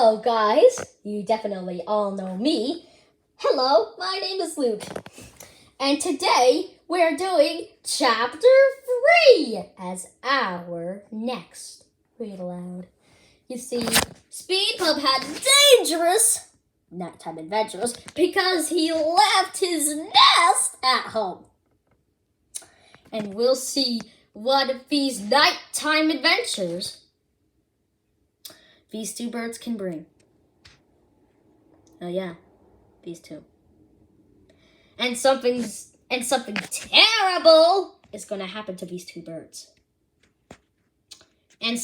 Hello, guys. You definitely all know me. Hello, my name is Luke. And today we're doing Chapter 3 as our next read aloud. You see, Speed Bump had dangerous nighttime adventures because he left his nest at home. And we'll see one of these nighttime adventures these two birds can bring. Oh yeah, these two. And something terrible is going to happen to these two birds. And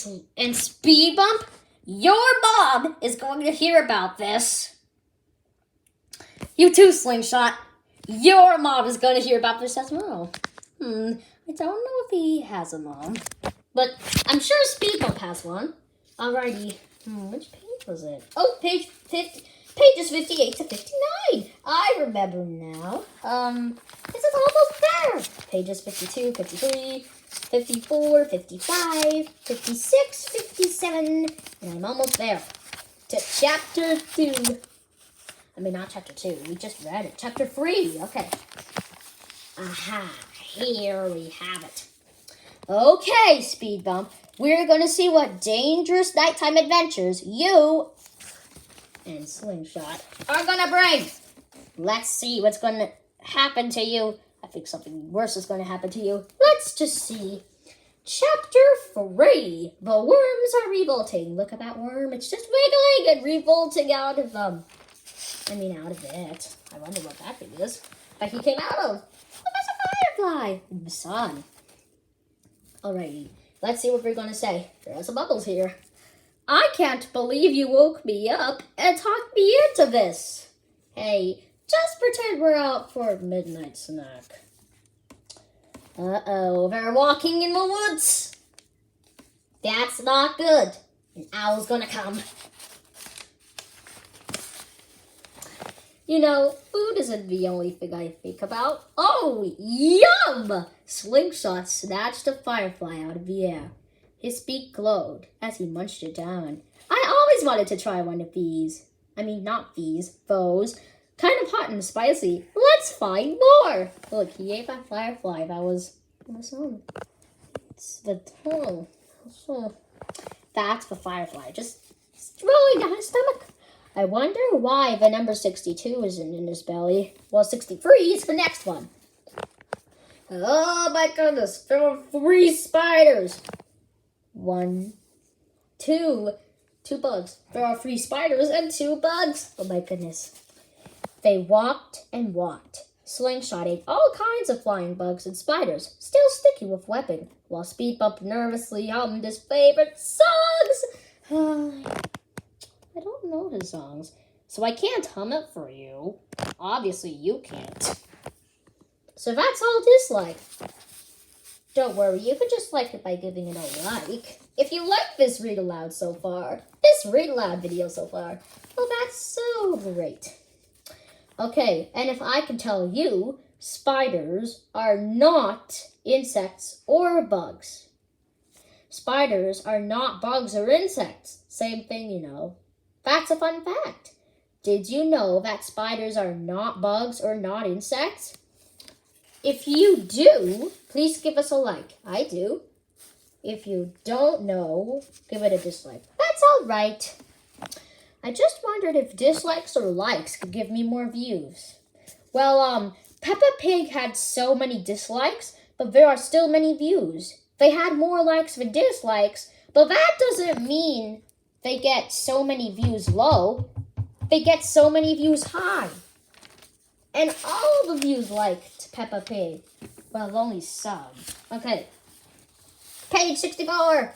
Speed Bump, your mom is going to hear about this. You too, Slingshot. Your mom is going to hear about this as well. I don't know if he has a mom, but I'm sure Speed Bump has one. Alrighty. Which page was it? Oh, pages 58 to 59. I remember now. This is almost there. Pages 52, 53, 54, 55, 56, 57, and I'm almost there. To chapter 2. I mean, not chapter 2. We just read it. Chapter 3. Okay. Aha. Here we have it. Okay, Speed Bump. We're going to see what dangerous nighttime adventures you and Slingshot are going to bring. Let's see what's going to happen to you. I think something worse is going to happen to you. Let's just see. Chapter 3. The worms are revolting. Look at that worm. It's just wiggling and revolting out of out of it. I wonder what that thing is. But he came out of. Look, there's a firefly in the sun. Alrighty. Let's see what we're going to say. There's some bubbles here. I can't believe you woke me up and talked me into this. Hey, just pretend we're out for a midnight snack. Uh-oh, they're walking in the woods. That's not good. An owl's gonna come. You know, food isn't the only thing I think about. Oh, yum! Slingshot snatched a firefly out of the air. His beak glowed as he munched it down. I always wanted to try one of these. I mean, not these, those. Kind of hot and spicy. Let's find more. Look, he ate that firefly that was in the sun. It's the tongue. So, that's the firefly. Just rolling down his stomach. I wonder why the number 62 isn't in his belly. Well, 63 is the next one. Oh my goodness, there are 3 spiders. 1, 2 bugs. There are 3 spiders and 2 bugs. Oh my goodness. They walked and walked. Slingshot ate all kinds of flying bugs and spiders, still sticky with webbing, while Speed Bump nervously hummed his favorite songs. I don't know his songs, so I can't hum it for you. Obviously, you can't. So that's all dislike. Don't worry, you can just like it by giving it a like. If you like this read aloud so far, this read aloud video so far, well, that's so great. Okay, and if I can tell you, spiders are not insects or bugs. Spiders are not bugs or insects. Same thing, you know. That's a fun fact. Did you know that spiders are not bugs or not insects? If you do, please give us a like. I do. If you don't know, give it a dislike. That's all right. I just wondered if dislikes or likes could give me more views. Well, Peppa Pig had so many dislikes, but there are still many views. They had more likes than dislikes, but that doesn't mean they get so many views low. They get so many views high. And all the views liked Peppa Pig. Well, only some. Okay. Page 64.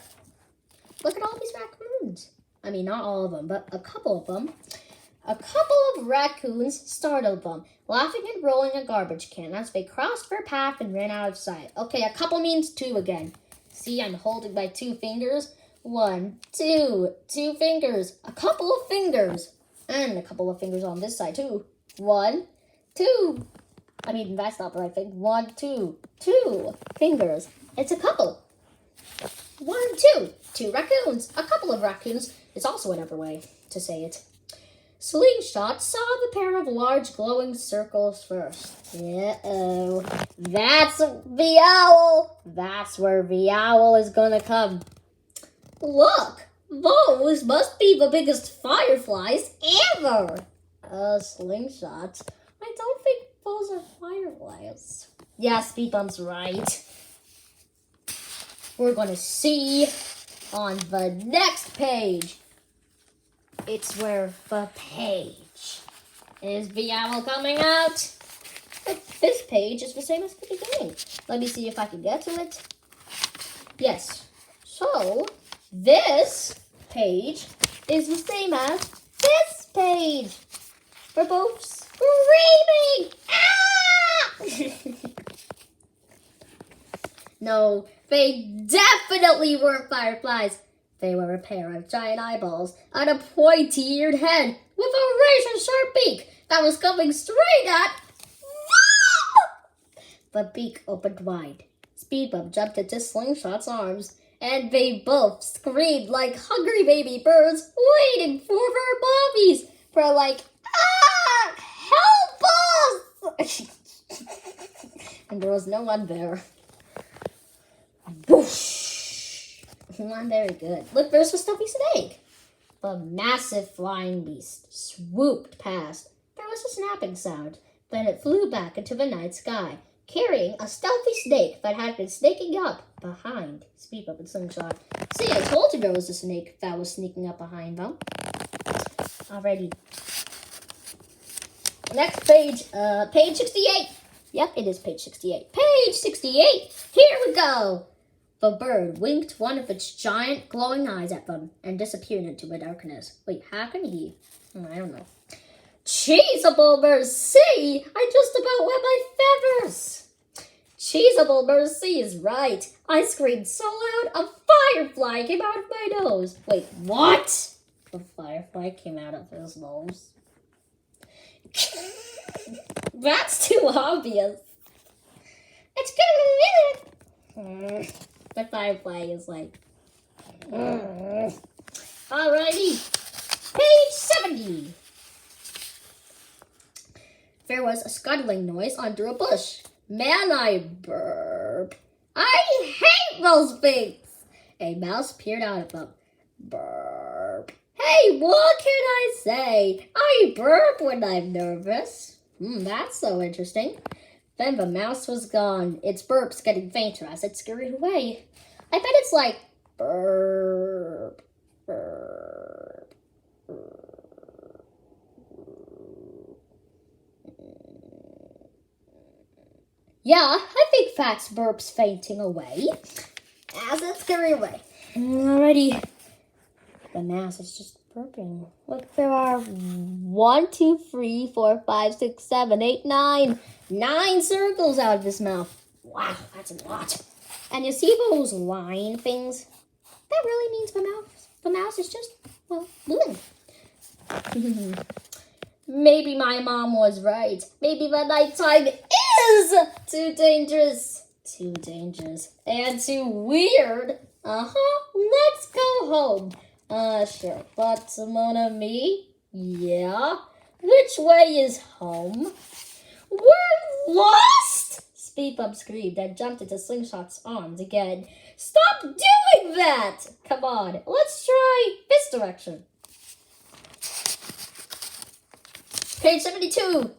Look at all these raccoons. I mean, not all of them, but a couple of them. A couple of raccoons startled them, laughing and rolling a garbage can as they crossed their path and ran out of sight. Okay, a couple means 2 again. See, I'm holding my 2 fingers. 1, 2, 2 fingers, a couple of fingers, and a couple of fingers on this side too. 1, 2. I mean, that's not the right thing. 1, 2, 2 fingers. It's a couple. 1, 2, 2 raccoons. A couple of raccoons is also another way to say it. Slingshot saw the pair of large glowing circles first. Uh-oh. That's the owl. That's where the owl is gonna come. Look, those must be the biggest fireflies ever. Slingshot. I don't think those are fireflies. Yeah, Speedbump's right. We're gonna see on the next page. It's where the page. Is the owl coming out? This page is the same as the beginning. Let me see if I can get to it. Yes. So, this page is the same as this page. We're both screaming. Ah! No, they definitely weren't fireflies. They were a pair of giant eyeballs and a pointy-eared head with a razor-sharp beak that was coming straight at... The beak opened wide. Speedbump jumped into Slingshot's arms, and they both screamed like hungry baby birds waiting for their mommies. For like, help us! And there was no one there. Whoosh! Not very good. Look, there's a stuffy snake. The massive flying beast swooped past. There was a snapping sound. Then it flew back into the night sky, carrying a stealthy snake that had been sneaking up behind Speedbump and Slingshot. See, I told you there was a snake that was sneaking up behind them. Alrighty. Next page, page 68. Yep, it is page 68. Page 68. Here we go. The bird winked one of its giant glowing eyes at them and disappeared into the darkness. Wait, how can he? I don't know. Cheesable mercy! I just about wet my feathers! Cheesable mercy is right. I screamed so loud a firefly came out of my nose. Wait, what? A firefly came out of his nose? That's too obvious. It's good. The firefly is like... Alrighty. Page 70. There was a scuttling noise under a bush. Man, I burp. I hate those things. A mouse peered out of them. Burp. Hey, what can I say? I burp when I'm nervous. That's so interesting. Then the mouse was gone, its burps getting fainter as it scurried away. I bet it's like burp, burp, burp. Yeah, I think that's burps fainting away as it scurried away. Alrighty. The mouse is just burping. Look, there are 1, 2, 3, 4, 5, 6, 7, 8, 9. 9 circles out of his mouth. Wow, that's a lot. And you see those line things? That really means the mouse is just, well, moving. Maybe my mom was right. Maybe the nighttime is too dangerous. Too dangerous. And too weird. Let's go home. Sure. But mon ami, yeah. Which way is home? We're lost! Speedbump screamed and jumped into Slingshot's arms again. Stop doing that! Come on, let's try this direction. Page 72.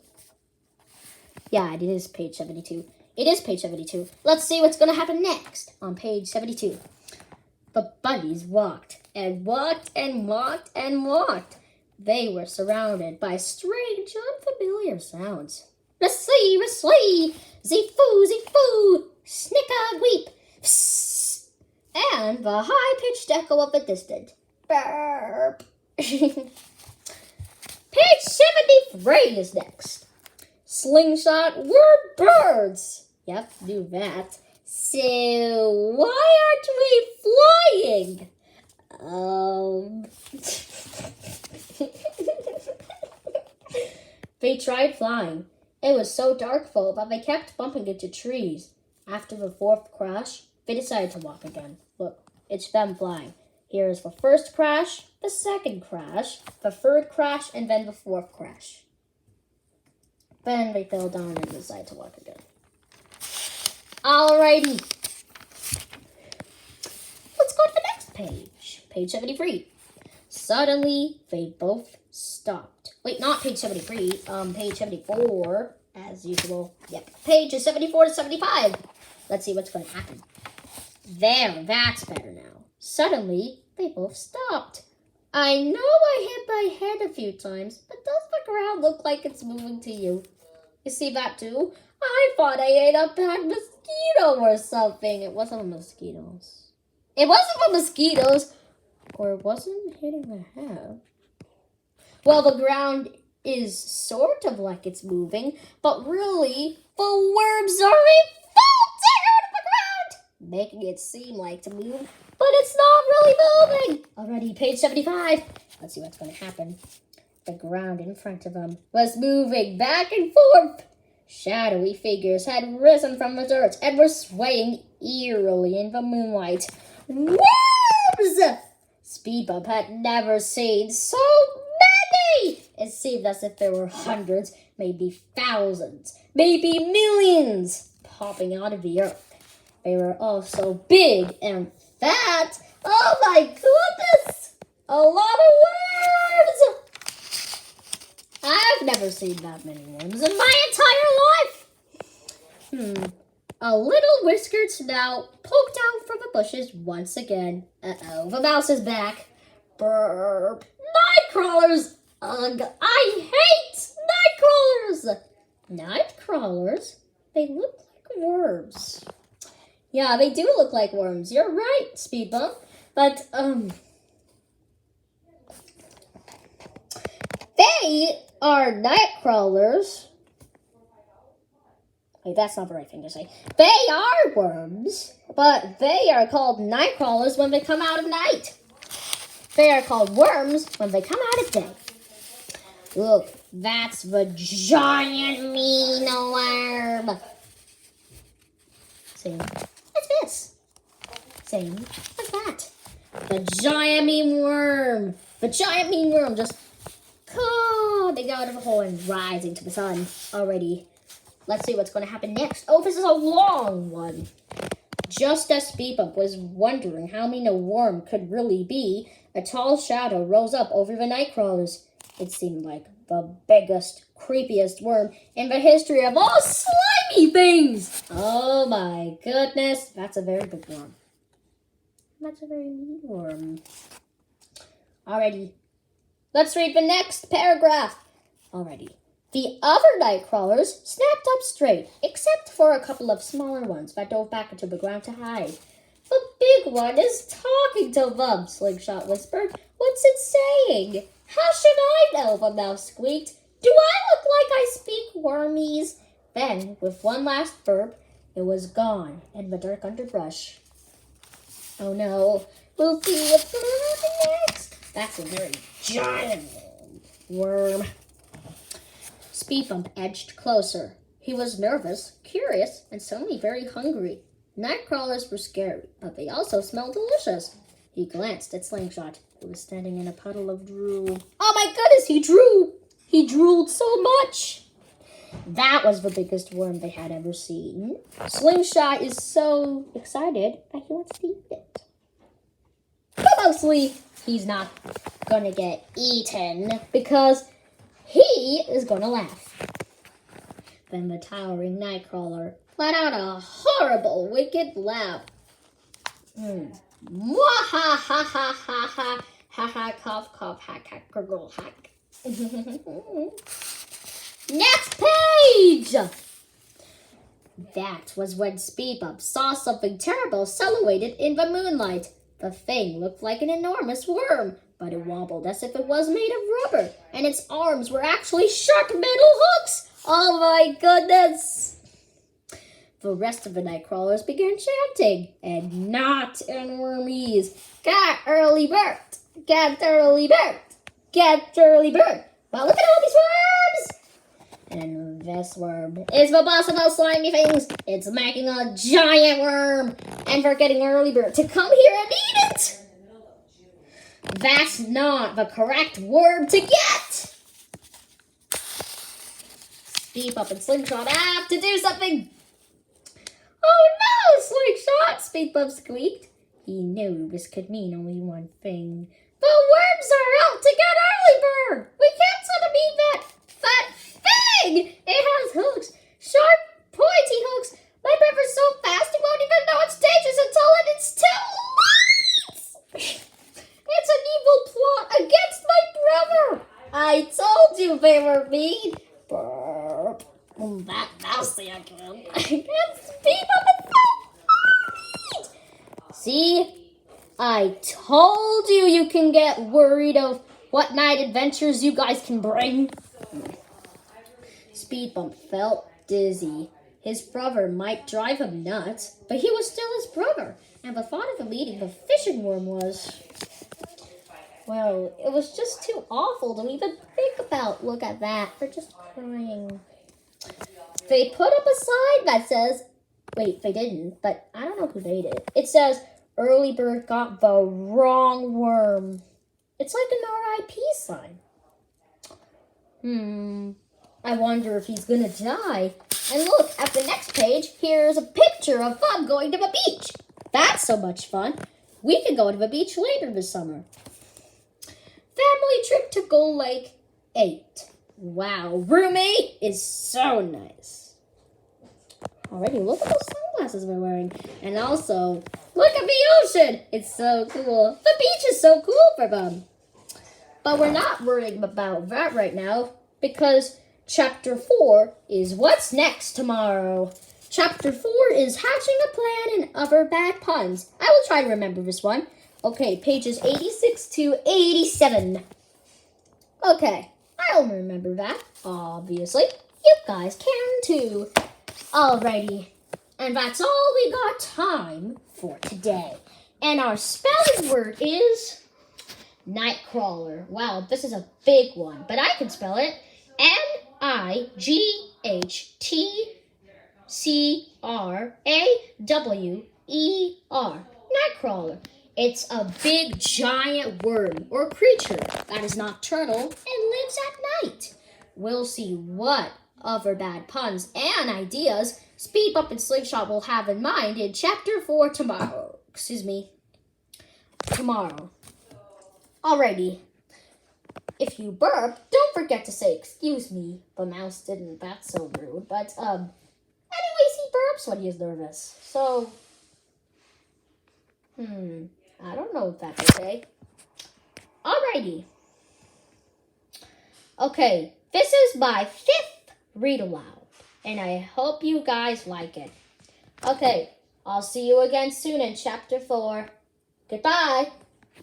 Yeah, it is page 72. It is page 72. Let's see what's going to happen next on page 72. The bunnies walked and walked and walked and walked. They were surrounded by strange, unfamiliar sounds. Rustly, rustly, zee-foo, snicker, weep, psst, and the high-pitched echo of a distant burp. Page 73 is next. Slingshot were birds. Yep, knew that. So, why aren't we flying? They tried flying. It was so dark though that they kept bumping into trees. After the 4th crash, they decided to walk again. Look, it's them flying. Here's the first crash, the second crash, the third crash, and then the fourth crash. Then they fell down and decided to walk again. Alrighty. Let's go to the next page. Page 73. Suddenly, they both stopped. Wait, not page 73. Page 74, as usual. Yep. Pages 74 to 75. Let's see what's going to happen. There, that's better now. Suddenly, they both stopped. I know I hit my head a few times, but does the ground look like it's moving to you? You see that too? I thought I ate a bad mosquito or something. It wasn't the mosquitoes. It wasn't the mosquitoes. Or it wasn't hitting the head. Well, the ground is sort of like it's moving, but really, the worms are revolting out of the ground, making it seem like to move, but it's not really moving. Already, page 75. Let's see what's going to happen. The ground in front of them was moving back and forth. Shadowy figures had risen from the dirt and were swaying eerily in the moonlight. Worms! Speed Bump had never seen so many! It seemed as if there were hundreds, maybe thousands, maybe millions popping out of the earth. They were all so big and fat. Oh my goodness! A lot of worms! I've never seen that many worms in my entire life. A little whiskered snout poked out from the bushes once again. Uh-oh, the mouse is back. Burp. Night crawlers! Ugh, I hate night crawlers! Night crawlers? They look like worms. Yeah, they do look like worms. You're right, Speed Bump. But, they are night crawlers. Wait, that's not the right thing to say. They are worms, but they are called night crawlers when they come out of night. They are called worms when they come out of day. Look, that's the giant mean worm. Same as this. Same as that. The giant mean worm. The giant mean worm just they go out of the hole and rise into the sun already. Let's see what's going to happen next. Oh, this is a long one. Just as Speed Bump was wondering how mean a worm could really be, a tall shadow rose up over the night crawlers. It seemed like the biggest, creepiest worm in the history of all slimy things. Oh my goodness, that's a very big worm. That's a very mean worm. Alrighty, let's read the next paragraph. Alrighty. The other night crawlers snapped up straight, except for a couple of smaller ones that dove back into the ground to hide. The big one is talking to them, Slingshot whispered. What's it saying? How should I know? The mouse squeaked. Do I look like I speak wormies? Then, with one last burp, it was gone in the dark underbrush. Oh no, we'll see what's going to happen next. That's a very giant worm. Speed Bump edged closer. He was nervous, curious, and suddenly very hungry. Night crawlers were scary, but they also smelled delicious. He glanced at Slingshot, who was standing in a puddle of drool. Oh my goodness, he drew! He drooled so much! That was the biggest worm they had ever seen. Slingshot is so excited that he wants to eat it. But mostly, he's not gonna get eaten because he is gonna laugh. Then the towering nightcrawler let out a horrible, wicked laugh. Mwah ha ha ha ha ha ha ha cough cough hack hack gurgle hack. Next page! That was when Speed Bump saw something terrible silhouetted in the moonlight. The thing looked like an enormous worm, but it wobbled as if it was made of rubber, and its arms were actually sharp metal hooks. Oh my goodness! The rest of the night crawlers began chanting, and not in wormies. Get early bird! Get early bird! Get early bird! Well, look at all these worms! And this worm is the boss of all slimy things. It's making a giant worm, and for getting early bird to come here and eat it. That's not the correct word to get! Speed Bump and Slingshot have to do something! Oh no, Slingshot! Speed Bump squeaked. He knew this could mean only one thing. The worms are out to get Early Bird! We can't sort of beat that thing! It has hooks, sharp, pointy hooks. My river's so fast it won't even know it's dangerous until it's too late! It's an evil plot against my brother! I told you they were mean! Burp. That mousy again. I can't speak up and so See? I told you you can get worried of what night adventures you guys can bring. Speed Bump felt dizzy. His brother might drive him nuts, but he was still his brother, and the thought of him eating the fishing worm was... Well, it was just too awful to even think about. Look at that. They're just crying. They put up a sign that says... Wait, they didn't, but I don't know who made it. It says, Early Bird got the wrong worm. It's like an RIP sign. I wonder if he's gonna die. And look, at the next page, here's a picture of Bob going to the beach. That's so much fun. We could go to the beach later this summer. Family trip to Gull Lake 8. Wow, room 8 is so nice. Already, look at those sunglasses we're wearing. And also, look at the ocean. It's so cool. The beach is so cool for them. But we're not worrying about that right now because Chapter 4 is what's next tomorrow. Chapter 4 is hatching a plan and other bad puns. I will try to remember this one. Okay, pages 86 to 87. Okay, I'll remember that, obviously. You guys can too. Alrighty, and that's all we got time for today. And our spelling word is Nightcrawler. Wow, this is a big one, but I can spell it. Nightcrawer. Nightcrawler. It's a big giant worm or creature that is nocturnal and lives at night. We'll see what other bad puns and ideas Speed Bump and Slingshot will have in mind in Chapter 4 tomorrow. Tomorrow. Alrighty. If you burp, don't forget to say, excuse me. The mouse didn't. That's so rude. But, anyways, he burps when he's nervous. So, I don't know if that's okay. Alrighty. Okay, this is my 5th read aloud. And I hope you guys like it. Okay, I'll see you again soon in Chapter 4. Goodbye.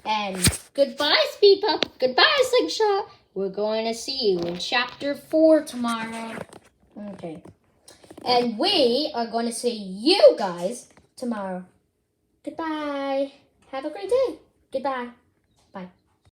And goodbye, Speed Bump. Goodbye, Slingshot. We're going to see you in Chapter 4 tomorrow. Okay. And we are going to see you guys tomorrow. Goodbye. Have a great day. Goodbye.